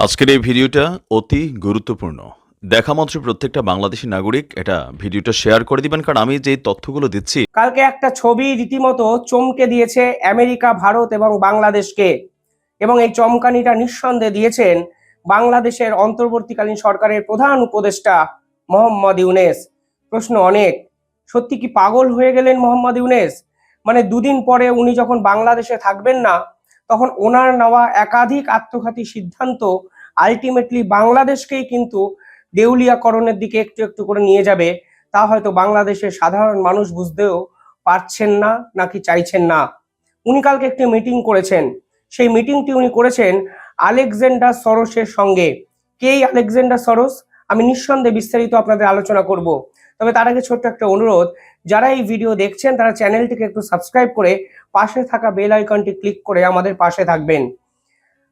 আজকের এই ভিডিওটা অতি গুরুত্বপূর্ণ। দেখা মাত্র প্রত্যেকটা বাংলাদেশী নাগরিক এটা ভিডিওটা শেয়ার করে দিবেন, কারণ আমি যে তথ্যগুলো দিচ্ছি। কালকে একটা ছবি রীতিমতো চমকে দিয়েছে আমেরিকা, ভারত এবং বাংলাদেশকে, এবং এই চমকানিটা নিঃসন্দেহে দিয়েছেন বাংলাদেশের অন্তর্বর্তীকালীন সরকারের প্রধান উপদেষ্টা মোহাম্মদ ইউনূস। প্রশ্ন অনেক, সত্যি কি পাগল হয়ে গেলেন মোহাম্মদ ইউনূস? মানে দুদিন পরে উনি যখন বাংলাদেশে থাকবেন না, তখন ওনার নেওয়া একাধিক আত্মঘাতী সিদ্ধান্ত আলটিমেটলি বাংলাদেশকেই কিন্তু দেউলিয়াকরণের দিকে একটু একটু করে নিয়ে যাবে। তা হয়তো বাংলাদেশের সাধারণ মানুষ বুঝতেও পারছেন না, নাকি চাইছেন না। উনি কালকে একটি মিটিং করেছেন। সেই মিটিংটি উনি করেছেন আলেকজান্ডার সরোসের সঙ্গে। কে এই আলেকজান্ডার সরোস? আমি নিঃসন্দেহে বিস্তারিত আপনাদের আলোচনা করব। তবে তার আগে ছোট্ট একটা অনুরোধ, যারা এই ভিডিও দেখছেন তারা চ্যানেলটিকে একটু সাবস্ক্রাইব করে পাশে থাকা বেল আইকনটি ক্লিক করে আমাদের পাশে থাকবেন।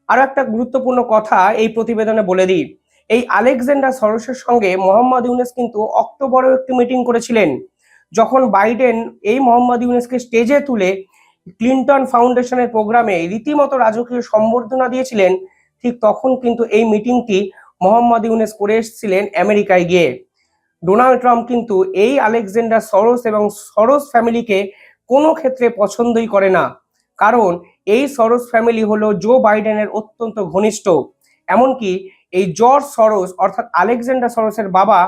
আরো একটা গুরুত্বপূর্ণ কথা এই প্রতিবেদনে বলে দিই, এই আলেকজান্ডার সরোসের সঙ্গে মোহাম্মদ ইউনূস কিন্তু অক্টোবরেও একটি মিটিং করেছিলেন। যখন বাইডেন এই মোহাম্মদ ইউনূসকে স্টেজে তুলে ক্লিন্টন ফাউন্ডেশনের প্রোগ্রামে রীতিমতো রাজকীয় সম্বর্ধনা দিয়েছিলেন, ঠিক তখন কিন্তু এই মিটিংটি মোহাম্মদ ইউনূস করে এসেছিলেন আমেরিকায় গিয়ে। ডোনাল্ড ট্রাম্প কিন্তু এই আলেকজান্ডার সরোস এবং সরোস ফ্যামিলিকে কোনো ক্ষেত্রে পছন্দই করে না, কারণ এই সরোস ফ্যামিলি হলো জো বাইডেনের অত্যন্ত ঘনিষ্ঠ। এমনকি এই জর্জ সরোস অর্থাৎ আলেকজান্ডার সরোসের বাবা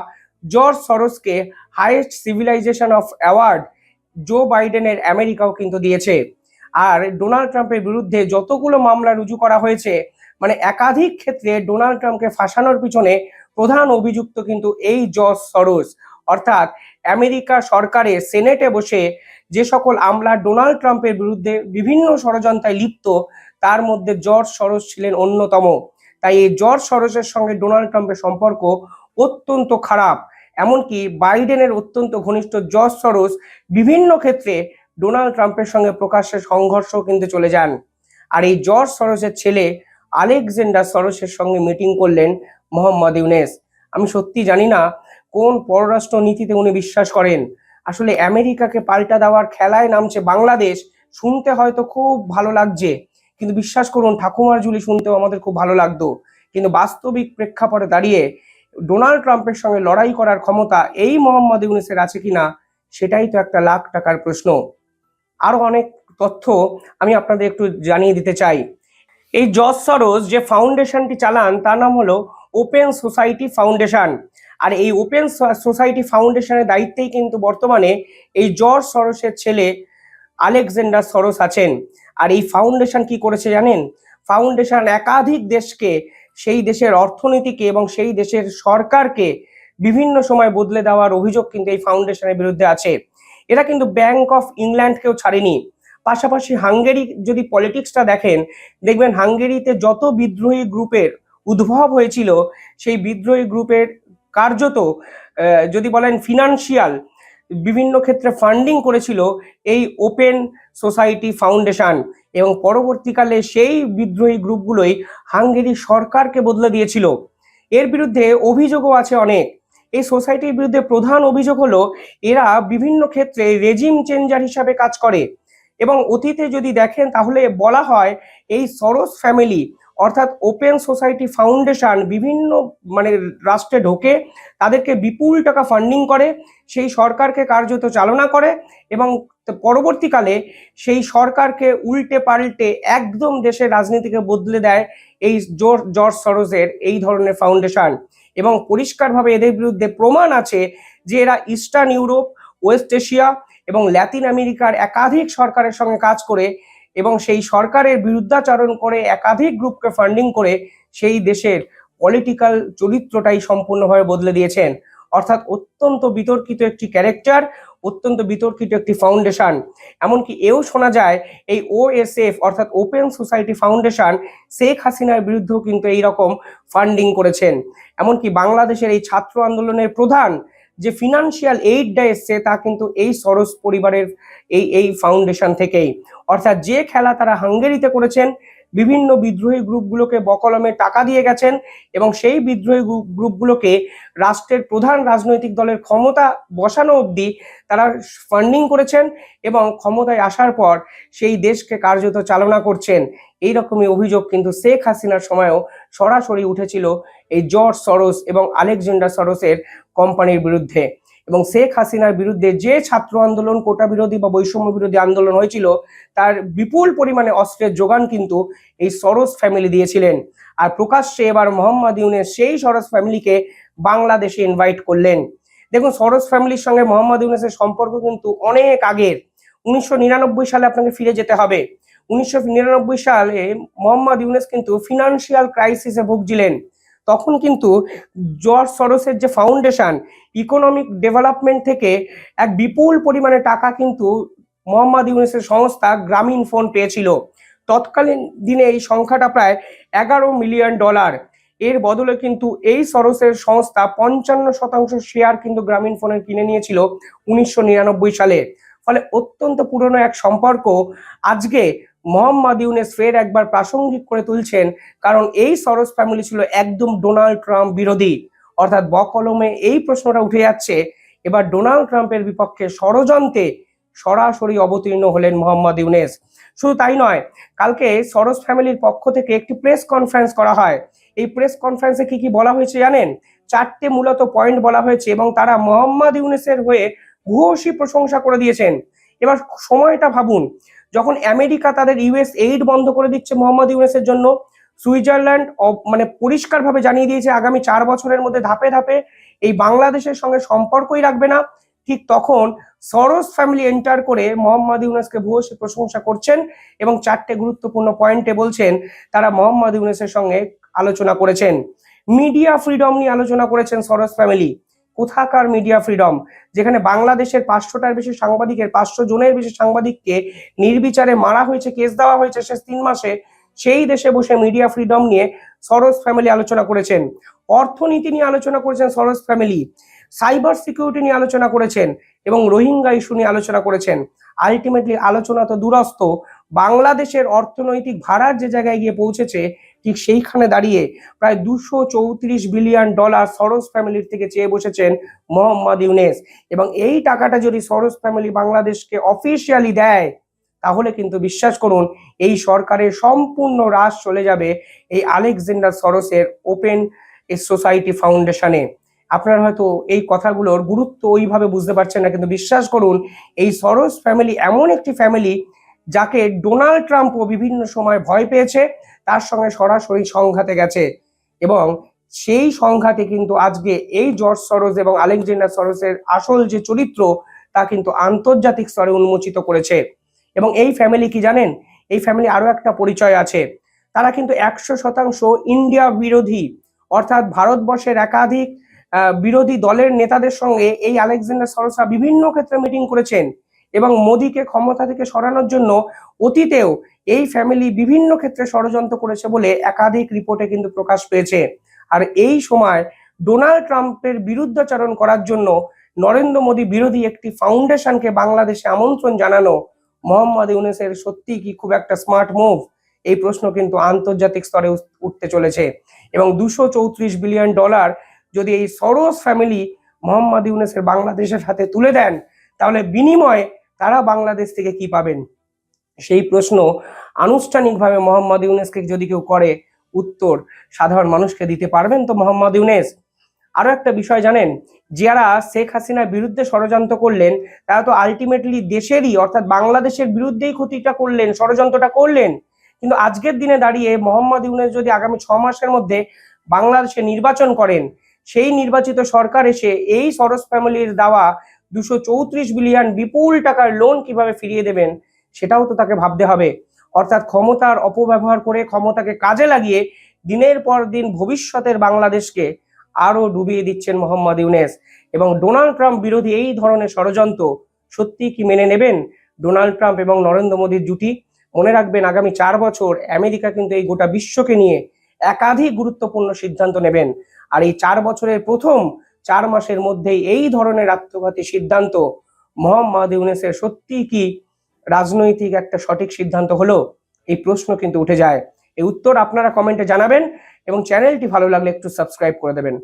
জর্জ সরোসকে highest civilization of award Joe বাইডেনের আমেরিকাও কিন্তু দিয়েছে। আর ডোনাল্ড ট্রাম্পের বিরুদ্ধে যতগুলো মামলা রুজু করা হয়েছে, মানে একাধিক ক্ষেত্রে ডোনাল্ড ট্রাম্পকে ফাঁসানোর পিছনে প্রধান অভিযুক্ত কিন্তু এই জর্জ সরোস। অর্থাৎ আমেরিকা সরকারের সেনেটে বসে যে সকল আমলা ডোনাল্ড ট্রাম্পের বিরুদ্ধে বিভিন্ন ষড়যন্ত্রে লিপ্ত, তার মধ্যে জর্জ সরোস ছিলেন অন্যতম। তাই এই জর্জ সরোসের সঙ্গে ডোনাল্ড ট্রাম্পের সম্পর্ক অত্যন্ত খারাপ। এমনকি বাইডেনের অত্যন্ত ঘনিষ্ঠ জর্জ সরোস বিভিন্ন ক্ষেত্রে ডোনাল্ড ট্রাম্পের সঙ্গে প্রকাশ্যে সংঘর্ষ কিন্তু চলে যান। আর এই জর্জ সরোসের ছেলে আলেকজান্ডার সরোসের সঙ্গে মিটিং করলেন মোহাম্মদ ইউনূস। আমি সত্যি জানি না কোন পররাষ্ট্র নীতিতে উনি বিশ্বাস করেন। আসলে আমেরিকাকে পাল্টা দেওয়ার খেলায় নামছে বাংলাদেশ, শুনতে হয়তো খুব ভালো লাগছে, কিন্তু বিশ্বাস করুন ঠাকুমার ঝুলি শুনতেও আমাদের খুব ভালো লাগতো, কিন্তু বাস্তবিক প্রেক্ষাপটে দাঁড়িয়ে ডোনাল্ড ট্রাম্পের সঙ্গে লড়াই করার ক্ষমতা এই মোহাম্মদ ইউনূসের আছে কিনা, সেটাই তো একটা লাখ টাকার প্রশ্ন। আরো অনেক তথ্য আমি আপনাদের একটু জানিয়ে দিতে চাই। এই জর্জ সরোস যে ফাউন্ডেশনটি চালান তার নাম হলো ওপেন সোসাইটি ফাউন্ডেশন। আর এই ওপেন সোসাইটি ফাউন্ডেশনের দায়িত্বেই কিন্তু বর্তমানে এই জর্জ সরোসের ছেলে আলেকজান্ডার সরোস আছেন। আর এই ফাউন্ডেশন কি করেছে জানেন? ফাউন্ডেশন একাধিক দেশকে, সেই দেশের অর্থনীতিকে এবং সেই দেশের সরকারকে বিভিন্ন সময় বদলে দেওয়ার অভিযোগ কিন্তু এই ফাউন্ডেশনের বিরুদ্ধে আছে। এরা কিন্তু ব্যাংক অফ ইংল্যান্ডকেও ছাড়েনি। পাশাপাশি হাঙ্গেরি যদি পলিটিক্সটা দেখেন, দেখবেন হাঙ্গেরিতে যত বিদ্রোহী গ্রুপের উদ্ভব হয়েছিল, সেই বিদ্রোহী গ্রুপের কার্যত যদি বলেন ফিনান্সিয়াল বিভিন্ন ক্ষেত্রে ফান্ডিং করেছিল এই ওপেন সোসাইটি ফাউন্ডেশন, এবং পরবর্তীকালে সেই বিদ্রোহী গ্রুপগুলোই হাঙ্গেরি সরকারকে বদলে দিয়েছিল। এর বিরুদ্ধে অভিযোগও আছে অনেক। এই সোসাইটির বিরুদ্ধে প্রধান অভিযোগ হলো এরা বিভিন্ন ক্ষেত্রে রেজিম চেঞ্জার হিসাবে কাজ করে, এবং অতীতে যদি দেখেন তাহলে বলা হয় এই সরোস ফ্যামিলি অর্থাৎ ওপেন সোসাইটি ফাউন্ডেশন বিভিন্ন রাষ্ট্রে ঢোকে, তাদেরকে বিপুল টাকা ফান্ডিং করে, সেই সরকারকে কার্যত চালনা করে, এবং পরবর্তীকালে সেই সরকারকে উল্টে পাল্টে একদম দেশের রাজনীতিকে বদলে দেয় এই জর্জ সরোসের এই ধরনের ফাউন্ডেশন। এবং পরিষ্কারভাবে এদের বিরুদ্ধে প্রমাণ আছে যে এরা ইস্টার্ন ইউরোপ, ওয়েস্ট এশিয়া এবং ল্যাতিন আমেরিকার একাধিক সরকারের সঙ্গে কাজ করে, এবং সেই সরকারের বিরুদ্ধাচরণ করে একাধিক গ্রুপকে ফান্ডিং করে সেই দেশের পলিটিক্যাল চরিত্রটাই সম্পূর্ণভাবে বদলে দিয়েছেন। অর্থাৎ অত্যন্ত বিতর্কিত একটি ক্যারেক্টার, অত্যন্ত বিতর্কিত একটি ফাউন্ডেশন। এমনকি এও শোনা যায় এই ওএসএফ অর্থাৎ ওপেন সোসাইটি ফাউন্ডেশন শেখ হাসিনার বিরুদ্ধেও কিন্তু এইরকম ফান্ডিং করেছেন। এমনকি বাংলাদেশের এই ছাত্র আন্দোলনের প্রধান যে ফিনান্সিয়াল এইডটা এসছে তা কিন্তু এই সরোস পরিবারের এই ফাউন্ডেশন থেকেই। অর্থাৎ যে খেলা তারা হাঙ্গেরিতে করেছেন, বিভিন্ন বিদ্রোহী গ্রুপগুলোকে বকলমে টাকা দিয়ে গেছেন এবং সেই বিদ্রোহী গ্রুপগুলোকে রাষ্ট্রের প্রধান রাজনৈতিক দলের ক্ষমতা বসানো অবধি তারা ফান্ডিং করেছেন এবং ক্ষমতায় আসার পর সেই দেশকে কার্যত চালনা করছেন। এইরকমই অভিযোগ কিন্তু শেখ হাসিনার সময়ও সরাসরি উঠেছিল এই জর্জ সরোস এবং আলেকজান্ডার সরোসের কোম্পানির বিরুদ্ধে। এবং শেখ হাসিনার বিরুদ্ধে যে ছাত্র আন্দোলন, কোটা বিরোধী বা বৈষম্য বিরোধী আন্দোলন হয়েছিল, তার বিপুল পরিমাণে অস্ত্রের যোগান কিন্তু এই সরোস ফ্যামিলি দিয়েছিলেন। আর প্রকাশ্যে এবার মোহাম্মদ ইউনূস সেই সরোস ফ্যামিলিকে বাংলাদেশে ইনভাইট করলেন। দেখুন, সরোস ফ্যামিলির সঙ্গে মোহাম্মদ ইউনূসের সম্পর্ক কিন্তু অনেক আগের। 1999 সালে আপনাকে ফিরে যেতে হবে। 1999 সালে মোহাম্মদ ইউনূস কিন্তু ফিনান্সিয়াল ক্রাইসিসে ভুগছিলেন। তখন কিন্তু জর্জ সরোসের যে ফাউন্ডেশন ইকোনমিক ডেভেলপমেন্ট থেকে এক বিপুল পরিমাণে টাকা কিন্তু মোহাম্মদ ইউনূসের সংস্থা গ্রামীণ ফোন পেয়েছিল। তৎকালীন দিনে এই সংখ্যাটা প্রায় $11 মিলিয়ন। এর বদলে কিন্তু এই সরোসের সংস্থা 55% শেয়ার কিন্তু গ্রামীণ ফোনের কিনে নিয়েছিল 1999 সালে। ফলে অত্যন্ত পুরনো এক সম্পর্ক আজকে মোহাম্মদ ইউনূস ফের একবার প্রাসঙ্গিক করে তুলছেন, কারণ এই সরোস ফ্যামিলি ছিল একদম ডোনাল্ড ট্রাম্প বিরোধী। অর্থাৎ বকলমে এই প্রশ্নটা উঠে যাচ্ছে, এবার ডোনাল্ড ট্রাম্পের বিপক্ষে ষড়যন্ত্রে সরাসরি অবতীর্ণ হলেন মোহাম্মদ ইউনূস। শুধু তাই নয়, কালকে সরোস ফ্যামিলির পক্ষ থেকে একটি প্রেস কনফারেন্স করা হয়। এই প্রেস কনফারেন্সে কি কি বলা হয়েছে জানেন? 4টে মূলত পয়েন্ট বলা হয়েছে এবং তারা মোহাম্মদ ইউনূসের হয়ে ভূয়সী প্রশংসা করে দিয়েছেন। এবার সময়টা ভাবুন, যখন আমেরিকা তাদের ইউএস এইড বন্ধ করে দিচ্ছে মোহাম্মদ ইউনূসের জন্য, সুইজারল্যান্ড মানে পরিষ্কারভাবে জানিয়ে দিয়েছে আগামী 4 বছরের মধ্যে ধাপে ধাপে এই বাংলাদেশের সঙ্গে সম্পর্কই রাখবে না, ঠিক তখন সরোস ফ্যামিলি এন্টার করে মোহাম্মদ ইউনূসকে ভূয়সী প্রশংসা করছেন এবং 4টে গুরুত্বপূর্ণ পয়েন্টে বলছেন তারা মোহাম্মদ ইউনূসের সঙ্গে আলোচনা করেছেন। মিডিয়া ফ্রিডম নিয়ে আলোচনা করেছেন সরোস ফ্যামিলি। কোথাকার মিডিয়া ফ্রিডম, যেখানে বাংলাদেশের 500টার বেশি সাংবাদিকের 500 জনের বেশি সাংবাদিককে নির্বিচারে মারা হয়েছে, কেস দেওয়া হয়েছে শেষ 3 মাসে, সেই দেশে বসে মিডিয়া ফ্রিডম নিয়ে সরোস ফ্যামিলি আলোচনা করেছেন। অর্থনীতি নিয়ে আলোচনা করেছেন সরোস ফ্যামিলি, সাইবার সিকিউরিটি নিয়ে আলোচনা করেছেন এবং রোহিঙ্গা ইস্যু নিয়ে আলোচনা করেছেন। আলটিমেটলি আলোচনা তো দূরস্থ, বাংলাদেশের অর্থনৈতিক ভাড়ার যে জায়গায় গিয়ে পৌঁছেছে ঠিক সেইখানে দাঁড়িয়ে প্রায় $234 বিলিয়ন সরোস ফ্যামিলির থেকে চেয়ে বসেছেন মোহাম্মদ ইউনূস। এবং এই টাকাটা যদি সরোস ফ্যামিলি বাংলাদেশকে অফিসিয়ালি দেয়, তাহলে কিন্তু বিশ্বাস করুন এই সরকারের সম্পূর্ণ রাশ চলে যাবে এই আলেকজান্ডার সরোসের ওপেন সোসাইটি ফাউন্ডেশনে। আপনারা হয়তো এই কথাগুলোর গুরুত্ব ওইভাবে বুঝতে পারছেন না, কিন্তু বিশ্বাস করুন এই সরোস ফ্যামিলি এমন একটি ফ্যামিলি যাকে ডোনাল্ড ট্রাম্পও বিভিন্ন সময় ভয় পেয়েছে, তার সঙ্গে সরাসরি সংঘাতে গেছে এবং সেই সংঘাতে কিন্তু আজকে এই জর্জ সরোস এবং আলেকজান্ডার সরোসের আসল যে চরিত্র তা কিন্তু আন্তর্জাতিক স্তরে উন্মোচিত করেছে। এবং এই ফ্যামিলি কি জানেন, এই ফ্যামিলি আরো একটা পরিচয় আছে, তারা কিন্তু 100% ইন্ডিয়া বিরোধী, অর্থাৎ ভারতবর্ষের একাধিক বিরোধী দলের নেতাদের সঙ্গে এই আলেকজান্ডার সরোসরা বিভিন্ন ক্ষেত্রে মিটিং করেছেন এবং মোদীকে ক্ষমতা থেকে সরানোর জন্য অতীতেও এই ফ্যামিলি বিভিন্ন ক্ষেত্রে ষড়যন্ত্র করেছে বলে একাধিক রিপোর্টে কিন্তু প্রকাশ পেয়েছে। আর এই সময় ডোনাল্ড ট্রাম্পের বিরুদ্ধাচরণ করার জন্য নরেন্দ্র মোদী বিরোধী একটি ফাউন্ডেশনকে বাংলাদেশে আমন্ত্রণ জানানো মোহাম্মদ ইউনূসের সত্যি কি খুব একটা স্মার্ট মুভ? এই প্রশ্ন কিন্তু আন্তর্জাতিক স্তরে উঠতে চলেছে। এবং $234 বিলিয়ন যদি এই সরোস ফ্যামিলি মোহাম্মদ ইউনূসের বাংলাদেশের হাতে তুলে দেন, তাহলে বিনিময়ে তারা বাংলাদেশ থেকে কি পাবেন? সেই প্রশ্ন আনুষ্ঠানিকভাবে মোহাম্মদ ইউনূসকে যদি কেউ করে, উত্তর সাধারণ মানুষকে দিতে পারবেন তো মোহাম্মদ ইউনূস? আরো একটা বিষয় জানেন, যারা শেখ হাসিনার বিরুদ্ধে ষড়যন্ত্র করলেন তারা তো আলটিমেটলি দেশেরই অর্থাৎ বাংলাদেশের বিরুদ্ধেই ক্ষতিটা করলেন, ষড়যন্ত্রটা করলেন। কিন্তু আজকের দিনে দাঁড়িয়ে মোহাম্মদ ইউনূস যদি আগামী 6 মাসের মধ্যে বাংলাদেশে নির্বাচন করেন, সেই নির্বাচিত সরকার এসে এই সরোস ফ্যামিলির দেওয়া 234 বিলিয়ন বিপুল টাকার লোন কিভাবে ফিরিয়ে দেবেন, সেটাও তো তাকে ভাবতে হবে। অর্থাৎ ক্ষমতার অপব্যবহার করে ক্ষমতাকে কাজে লাগিয়ে দিনের পর দিন ভবিষ্যতের বাংলাদেশকে আরো ডুবিয়ে দিচ্ছেন মোহাম্মদ ইউনূস। এবং ডোনাল্ড ট্রাম্প বিরোধী এই ধরনের ষড়যন্ত্র সত্যি কি মেনে নেবেন ডোনাল্ড ট্রাম্প এবং নরেন্দ্র মোদীর জুটি? মনে রাখবেন, আগামী 4 বছর আমেরিকা কিন্তু এই গোটা বিশ্বকে নিয়ে একাধিক গুরুত্বপূর্ণ সিদ্ধান্ত নেবেন। আর এই 4 বছরের প্রথম 4 মাসের মধ্যেই এই ধরনের আত্মঘাতী সিদ্ধান্ত মোহাম্মদ ইউনূসের সত্যি কি রাজনৈতিক একটা সঠিক সিদ্ধান্ত হলো? এই প্রশ্ন কিন্তু উঠে যায়। এই উত্তর আপনারা কমেন্টে জানাবেন এবং চ্যানেলটি ভালো লাগলে একটু সাবস্ক্রাইব করে দেবেন।